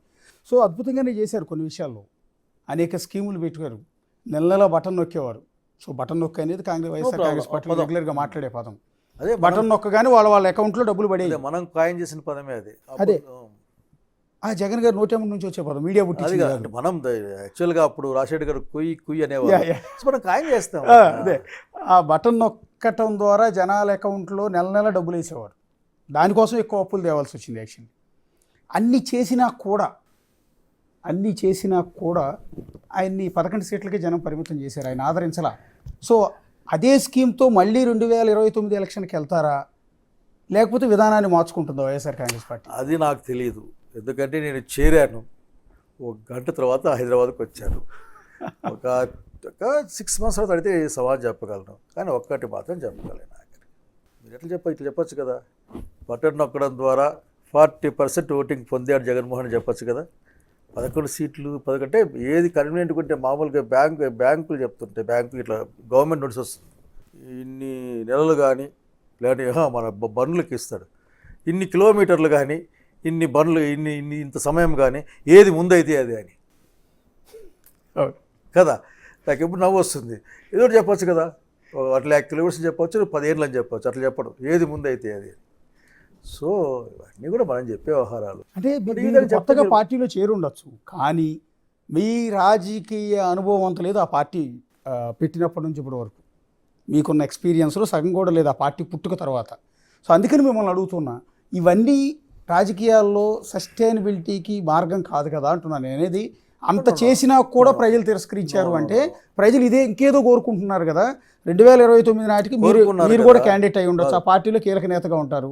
సో అద్భుతంగానే చేశారు కొన్ని విషయాల్లో, అనేక స్కీములు పెట్టారు. నెల బటన్ నొక్కేవారు. సో బటన్ నొక్క అనేది వైఎస్ఆర్ కాంగ్రెస్ పార్టీ రెగ్యులర్గా మాట్లాడే పదం. అదే బటన్ నొక్కగానే వాళ్ళ అకౌంట్లో డబ్బులు పడేది. మనం కాయిన్ చేసిన పదమే అది. అదే ఆ జగన్ గారు నోటెంట్ నుంచి వచ్చే పదం, మీడియా పుట్టి మనం యాక్చువల్గా అప్పుడు రాజశేఖర్ గారు కుయ్యి అనేవారు, మనం కాయిన్ చేస్తాం. అదే ఆ బటన్ నొక్కటం ద్వారా జనాల అకౌంట్లో నెల డబ్బులు వేసేవారు. దానికోసం ఎక్కువ అప్పులు తేవాల్సి వచ్చింది. యాక్చువల్లీ అన్నీ చేసినా కూడా ఆయన్ని 11 సీట్లకే జనం పరిమితం చేశారు, ఆయన ఆదరించలా. సో అదే స్కీమ్తో మళ్ళీ 2029 ఎలక్షన్కి వెళ్తారా, లేకపోతే విధానాన్ని మార్చుకుంటుందా వైఎస్ఆర్ కాంగ్రెస్ పార్టీ? అది నాకు తెలియదు. ఎందుకంటే నేను చేరాను, 1 గంట తర్వాత హైదరాబాద్కి వచ్చాను. ఒక 6 months తర్వాత అడిగితే సవాల్ చెప్పగలను, కానీ ఒక్కటి మాత్రం చెప్పగలను. మీరు ఇట్లా చెప్పచ్చు కదా, బటన్ నొక్కడం ద్వారా 40% ఓటింగ్ పొందాడు జగన్మోహన్ చెప్పచ్చు కదా. 11 సీట్లు 10 అంటే ఏది కన్వీనియంట్ ఉంటే మామూలుగా బ్యాంకులు చెప్తుంటే, బ్యాంకు ఇట్లా గవర్నమెంట్ నోటీస్ వస్తుంది, ఇన్ని నెలలు కానీ లేదంటే మన బండ్లకి ఇస్తాడు, ఇన్ని కిలోమీటర్లు కానీ, ఇన్ని బండ్లు, ఇంత సమయం కానీ, ఏది ముందైతే అది అని కదా. నాకు ఎప్పుడు నవ్వు వస్తుంది. ఏదో చెప్పచ్చు కదా, 1 lakh కిలోమీటర్స్ చెప్పవచ్చు, 10 ఏళ్ళు అని చెప్పవచ్చు, అట్లా చెప్పడం, ఏది ముందైతే అది. సో ఇవన్నీ కూడా మనం చెప్పే వ్యవహారాలు. అంటే కొత్తగా పార్టీలో చేరుండొచ్చు, కానీ మీ రాజకీయ అనుభవం అంత లేదు ఆ పార్టీ పెట్టినప్పటి నుంచి ఇప్పటి వరకు. మీకున్న ఎక్స్పీరియన్స్లో సగం కూడా లేదు ఆ పార్టీ పుట్టుక తర్వాత. సో అందుకని మిమ్మల్ని అడుగుతున్నా, ఇవన్నీ రాజకీయాల్లో సస్టైనబిలిటీకి మార్గం కాదు కదా అంటున్నాను. నేను అనేది అంత చేసినా కూడా ప్రజలు తిరస్కరించారు అంటే ప్రజలు ఇదే ఇంకేదో కోరుకుంటున్నారు కదా. 2029 నాటికి మీరు కూడా క్యాండిడేట్ అయి ఉండొచ్చు, ఆ పార్టీలో కీలక నేతగా ఉంటారు.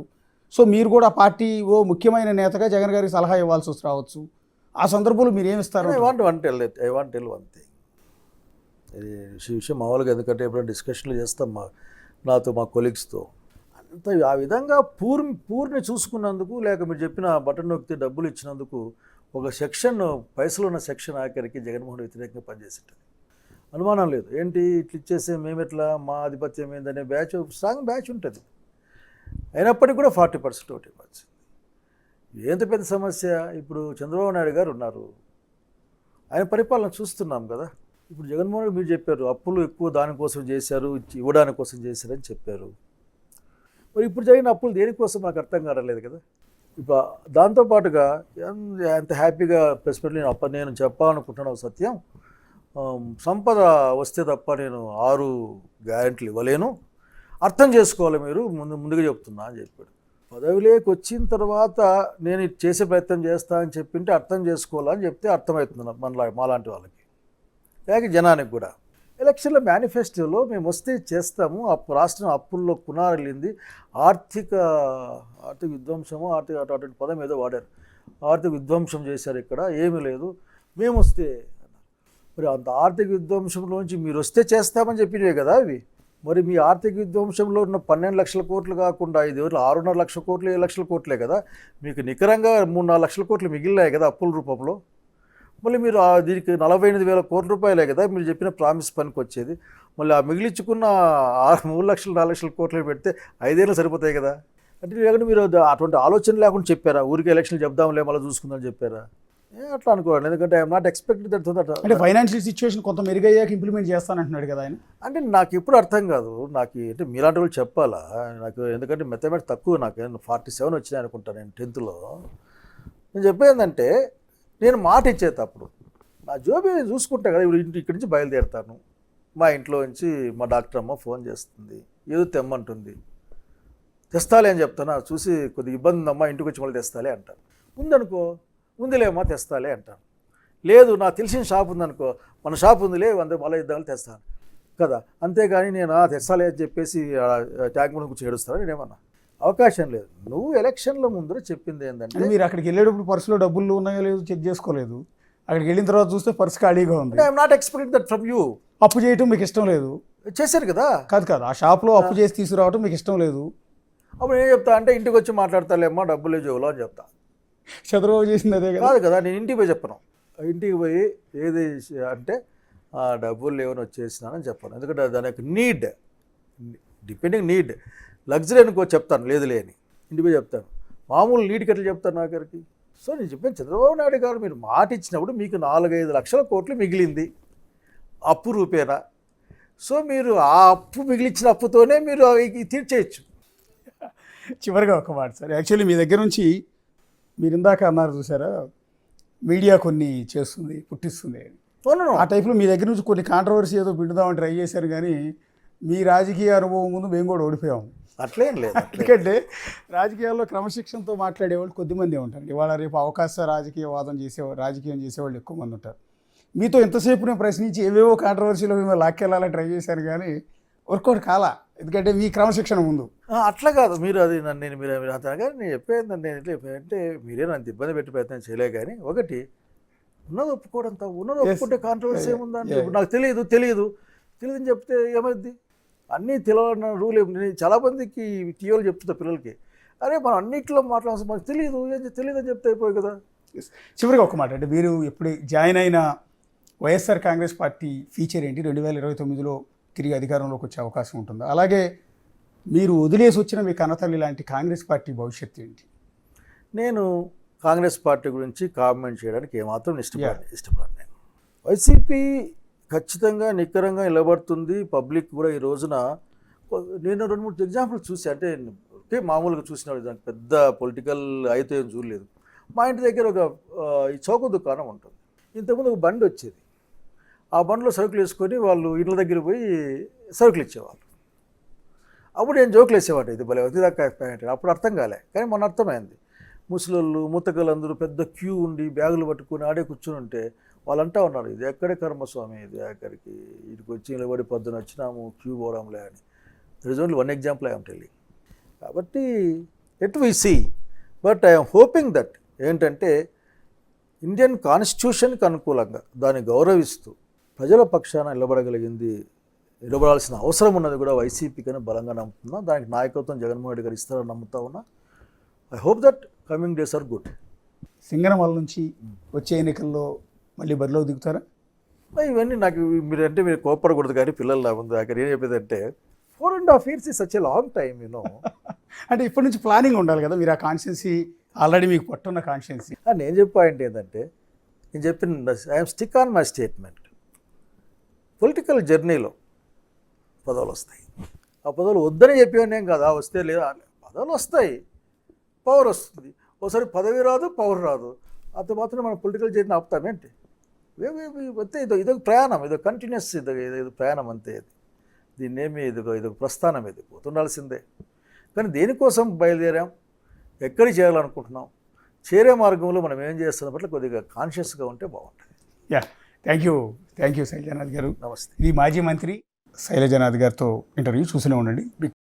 సో మీరు కూడా ఆ పార్టీ ముఖ్యమైన నేతగా జగన్ గారికి సలహా ఇవ్వాల్సి రావచ్చు. ఆ సందర్భంలో మీరు ఏమి ఇస్తారు? I want tell one thing. ఇది విషయం మామూలుగా, ఎందుకంటే ఎప్పుడైనా డిస్కషన్లు చేస్తాం నాతో మా కొలీగ్స్తో. అంత ఆ విధంగా పూర్ని చూసుకున్నందుకు, లేక మీరు చెప్పిన బటన్ నొక్కితే డబ్బులు ఇచ్చినందుకు ఒక సెక్షన్, పైసలు ఉన్న సెక్షన్ ఆఖరికి జగన్మోహన్ వ్యతిరేకంగా పనిచేసింటుంది. అనుమానం లేదు. ఏంటి ఇట్లా ఇచ్చేస్తే మేమెట్లా, మా ఆధిపత్యం ఏందనే స్ట్రాంగ్ బ్యాచ్ ఉంటుంది. అయినప్పటికీ కూడా 40% ఓటు ఇవ్వచ్చు. ఎంత పెద్ద సమస్య. ఇప్పుడు చంద్రబాబు నాయుడు గారు ఉన్నారు, ఆయన పరిపాలన చూస్తున్నాం కదా. ఇప్పుడు జగన్మోహన్ రెడ్డి మీరు చెప్పారు అప్పులు ఎక్కువ దానికోసం చేశారు, ఇవ్వడానికి కోసం చేశారని చెప్పారు. మరి ఇప్పుడు జరిగిన అప్పులు దేనికోసం నాకు అర్థం కావట్లేదు కదా. ఇప్పుడు దాంతోపాటుగా ఎంత హ్యాపీగా ప్రెసిడెంట్ నేను చెప్పాలనుకుంటున్నాను సత్యం, సంపద వస్తే తప్ప నేను 6 గ్యారెంటీలు ఇవ్వలేను, అర్థం చేసుకోవాలి మీరు, ముందుగా చెప్తున్నా అని చెప్పాడు. పదవిలోకి వచ్చిన తర్వాత నేను ఇది చేసే ప్రయత్నం చేస్తా అని చెప్పింటే అర్థం చేసుకోవాలని చెప్తే అర్థమవుతుంది మాలాంటి వాళ్ళకి, లేక జనానికి కూడా. ఎలక్షన్ల మేనిఫెస్టోలో మేము వస్తే చేస్తాము, రాష్ట్రం అప్పుల్లో కునారెళ్ళింది, ఆర్థిక విధ్వంసము, అటువంటి పదం ఏదో వాడారు, ఆర్థిక విధ్వంసం చేశారు, ఇక్కడ ఏమీ లేదు, మేము వస్తే. మరి అంత ఆర్థిక విధ్వంసంలోంచి మీరు వస్తే చేస్తామని చెప్పినవే కదా అవి. మరి మీ ఆర్థిక విధ్వంసంలో ఉన్న 12 లక్షల కోట్లు కాకుండా 6.5 లక్షల కోట్లు, 7 లక్షల కోట్లే కదా మీకు నికరంగా 3-4 లక్షల కోట్లు మిగిలినాయి కదా అప్పుల రూపంలో. మళ్ళీ మీరు దీనికి 48,000 కోట్ల రూపాయలే కదా మీరు చెప్పిన ప్రామిస్ పనికి వచ్చేది. మళ్ళీ ఆ మిగిలించుకున్న 3 లక్షలు 4 లక్షల కోట్లు పెడితే 5 ఏళ్ళు సరిపోతాయి కదా. అంటే లేకుంటే మీరు అటువంటి ఆలోచన లేకుండా చెప్పారా, ఊరికి ఎలక్షన్లు చెప్దాంలే మళ్ళీ చూసుకుందని చెప్పారా? అట్లా అనుకోండి, ఎందుకంటే ఐఎమ్ నాట్ ఎక్స్పెక్టెడ్ దట్. అంటే ఫైనాన్షియల్ సిచ్యువేషన్ కొంత మెరుగయ్యాక ఇంప్లిమెంట్ చేస్తానంటున్నాడు కదా ఆయన. అంటే నాకు ఎప్పుడు అర్థం కాదు, నాకు అంటే మీలాంటి వాళ్ళు చెప్పాలా నాకు, ఎందుకంటే మెథమెటిక్స్ తక్కువ, నాకు 47 వచ్చినాయి అనుకుంటాను నేను 10th. నేను చెప్పేందంటే నేను మాట ఇచ్చేటప్పుడు నా జోబీ నేను చూసుకుంటా కదా. ఇప్పుడు ఇక్కడి నుంచి బయలుదేరుతాను, మా ఇంట్లో నుంచి మా డాక్టర్ అమ్మ ఫోన్ చేస్తుంది, ఏదో తెమ్మంటుంది, తెస్తాలే అని చెప్తాను. చూసి కొద్దిగా ఇబ్బంది ఉందమ్మా, ఇంటికి వచ్చి మళ్ళీ తెస్తాలే అంటాను. ఉందనుకో, ఉందిలేమ్మా తెస్తాలే అంటాను. లేదు నాకు తెలిసిన షాప్ ఉందనుకో, మన షాప్ ఉందిలే, మళ్ళీ ఇద్దామని తెస్తాను కదా. అంతేగాని నేను తెస్తాలే అని చెప్పేసి ట్యాంక్ ముందు కూర్చొని ఏడుస్తాను నేనేమన్నా, అవకాశం లేదు. నువ్వు ఎలక్షన్ల ముందర చెప్పింది ఏంటంటే, మీరు అక్కడికి వెళ్ళేటప్పుడు పర్సులో డబ్బులు ఉన్నాయో లేదో చెక్ చేసుకోలేదు, అక్కడికి వెళ్ళిన తర్వాత చూస్తే పర్సు ఖాళీగా ఉంది. I'm not expecting that from you. అప్పు చేయటం మీకు ఇష్టం లేదు, చేశారు కదా. కాదు ఆ షాప్లో అప్పు చేసి తీసుకురావటం మీకు ఇష్టం లేదు. అప్పుడు ఏం చెప్తా అంటే, ఇంటికి వచ్చి మాట్లాడతాలేమ్మా డబ్బులే జోలో అని చెప్తా. చంద్రబాబు చేసింది అదే కాదు కదా. నేను ఇంటికి పోయి చెప్పను, ఇంటికి పోయి ఏది అంటే డబ్బులు లేవని వచ్చేసినానని చెప్పాను. ఎందుకంటే దాని యొక్క నీడ్, డిపెండింగ్ నీడ్, లగ్జరీ అనుకో చెప్తాను, లేదు లేని ఇంటికి పోయి చెప్తాను. మామూలు నీటికి ఎట్లా చెప్తాను నాకరికి. సో నేను చెప్పాను, చంద్రబాబు నాయుడు గారు మీరు మాట ఇచ్చినప్పుడు మీకు 4-5 లక్షల కోట్లు మిగిలింది అప్పు రూపేనా. సో మీరు ఆ అప్పు మిగిలించిన అప్పుతోనే మీరు తీర్చేయచ్చు. చివరిగా ఒక మాట సార్, యాక్చువల్లీ మీ దగ్గర నుంచి మీరు ఇందాక అన్నారు చూసారా, మీడియా కొన్ని చేస్తుంది పుట్టిస్తుంది అని. ఆ టైప్లో మీ దగ్గర నుంచి కొన్ని కాంట్రవర్సీ ఏదో పిండుదామని ట్రై చేశారు, కానీ మీ రాజకీయ అనుభవం ముందు మేము కూడా ఓడిపోయాము. అట్లేం లేదు. ఎందుకంటే రాజకీయాల్లో క్రమశిక్షణతో మాట్లాడేవాళ్ళు కొద్దిమంది ఉంటారు. ఇవాళ రేపు అవకాశ రాజకీయం చేసేవాళ్ళు ఎక్కువ మంది ఉంటారు. మీతో ఎంతసేపు నేను ప్రశ్నించి ఏవేవో కాంట్రవర్సీలో మేము లాక్కెళ్ళాలని ట్రై చేశాను, కానీ వర్కౌట్ కాలా. ఎందుకంటే మీ క్రమశిక్షణ ముందు. అట్లా కాదు, మీరు అది నన్ను మీరు అంటాను కానీ నేను చెప్పేది నేను ఎట్లా అంటే మీరే నన్ను ఇబ్బంది పెట్టి ప్రయత్నం చేయలే. కానీ ఒకటి ఉన్నది ఒప్పుకోవడం, ఉన్నది ఒప్పుకుంటే కాంట్రవర్సీ ఏముందంటే, ఇప్పుడు నాకు తెలియదు అని చెప్తే ఏమైంది? అన్నీ తెలియని రూల్ ఏమి. చాలామందికి టీవీలు చెప్తుంటా పిల్లలకి, అరే మనం అన్నింటిలో మాట్లాడాల్సి, మనకు తెలియదు అని చెప్తే అయిపోయి కదా. చివరిగా ఒక మాట, అంటే మీరు ఎప్పుడు జాయిన్ అయిన వైఎస్ఆర్ కాంగ్రెస్ పార్టీ ఫీచర్ ఏంటి? 2029లో తిరిగి అధికారంలోకి వచ్చే అవకాశం ఉంటుందా? అలాగే మీరు వదిలేసి వచ్చిన మీ కన్నతల్లి లాంటి కాంగ్రెస్ పార్టీ భవిష్యత్తు ఏంటి? నేను కాంగ్రెస్ పార్టీ గురించి కామెంట్ చేయడానికి ఏమాత్రం ఇష్టపడను. నేను వైసీపీ ఖచ్చితంగా నిక్కరంగా నిలబడుతుంది. పబ్లిక్ కూడా ఈ రోజున నేను 2-3 ఎగ్జాంపుల్స్ చూసి, అంటే మామూలుగా చూసిన దానికి పెద్ద పొలిటికల్ అయితే ఏం చూడలేదు. మా ఇంటి దగ్గర ఒక ఈ చౌక దుకాణం ఉంటుంది. ఇంతకుముందు ఒక బండి వచ్చేది, ఆ బండిలో సరుకులు వేసుకొని వాళ్ళు ఇళ్ళ దగ్గర పోయి సరుకులు ఇచ్చేవాళ్ళు. అప్పుడు నేను జోకులు వేసేవాడు, ఇది భలే వదిదాకా అప్పుడు అర్థం కాలే, కానీ మొన్న అర్థమైంది. ముసలోళ్ళు ముత్తకలు అందరూ పెద్ద క్యూ ఉండి బ్యాగులు పట్టుకొని ఆడే కూర్చుని ఉంటే వాళ్ళు అంటా ఉన్నారు, ఇది ఎక్కడే కర్మస్వామి, ఇది ఎక్కడికి ఇటుకు వచ్చి నిలబడి పొద్దున వచ్చినాము క్యూ పోవడంలే అని. There is only one example I'm telling. కాబట్టి at we see, but I'm hoping that ఏంటంటే ఇండియన్ కాన్స్టిట్యూషన్కి అనుకూలంగా దాన్ని గౌరవిస్తూ ప్రజల పక్షాన నిలబడాల్సిన అవసరం ఉన్నది కూడా వైసీపీకి అని బలంగా నమ్ముతున్నా. దానికి నాయకత్వం జగన్మోహన్ రెడ్డి గారు ఇస్తారని నమ్ముతా ఉన్నా. I hope that coming days are good. Singanamala నుంచి వచ్చే ఎన్నికల్లో మళ్ళీ బరిలోకి దిగుతారా? ఇవన్నీ నాకు మీరు కోప్పడకూడదు, కానీ పిల్లలు నా ముందు అక్కడ ఏం చెప్పేదంటే 4.5 years is such a long time, you know. అంటే ఇప్పటి నుంచి ప్లానింగ్ ఉండాలి కదా, మీరు ఆ కాన్స్టిట్యున్సీ ఆల్రెడీ మీకు పట్టున్న కాన్స్టిట్యున్సీ. నేను చెప్పే పాయింట్ ఏంటంటే, నేను చెప్పిన I'm stick on my statement. Political జర్నీలో పదవులు వస్తాయి. ఆ పదవులు వద్దని చెప్పేవాడిని కాదు, వస్తే లేదా పదవులు వస్తాయి, పవర్ వస్తుంది. ఒకసారి పదవి రాదు, పవర్ రాదు. అంత మాత్రం మనం పొలిటికల్ జర్నీ ఆపుతామేంటి? అంతే, ఇదొక ప్రయాణం, ఇదో కంటిన్యూస్, ఇది ప్రయాణం అంతే. దీన్నేమి ఇదొక ప్రస్థానం, ఇది పోతుండాల్సిందే. కానీ దేనికోసం బయలుదేరాం, ఎక్కడికి చేయాలనుకుంటున్నాం, చేరే మార్గంలో మనం ఏం చేస్తున్న పట్ల కొద్దిగా కాన్షియస్గా ఉంటే బాగుంటుంది. థ్యాంక్ యూ శైలజనాథ్ గారు. నమస్తే. ఇది మాజీ మంత్రి శైలజనాథ్ గారితో ఇంటర్వ్యూ చూస్తూనే ఉండండి.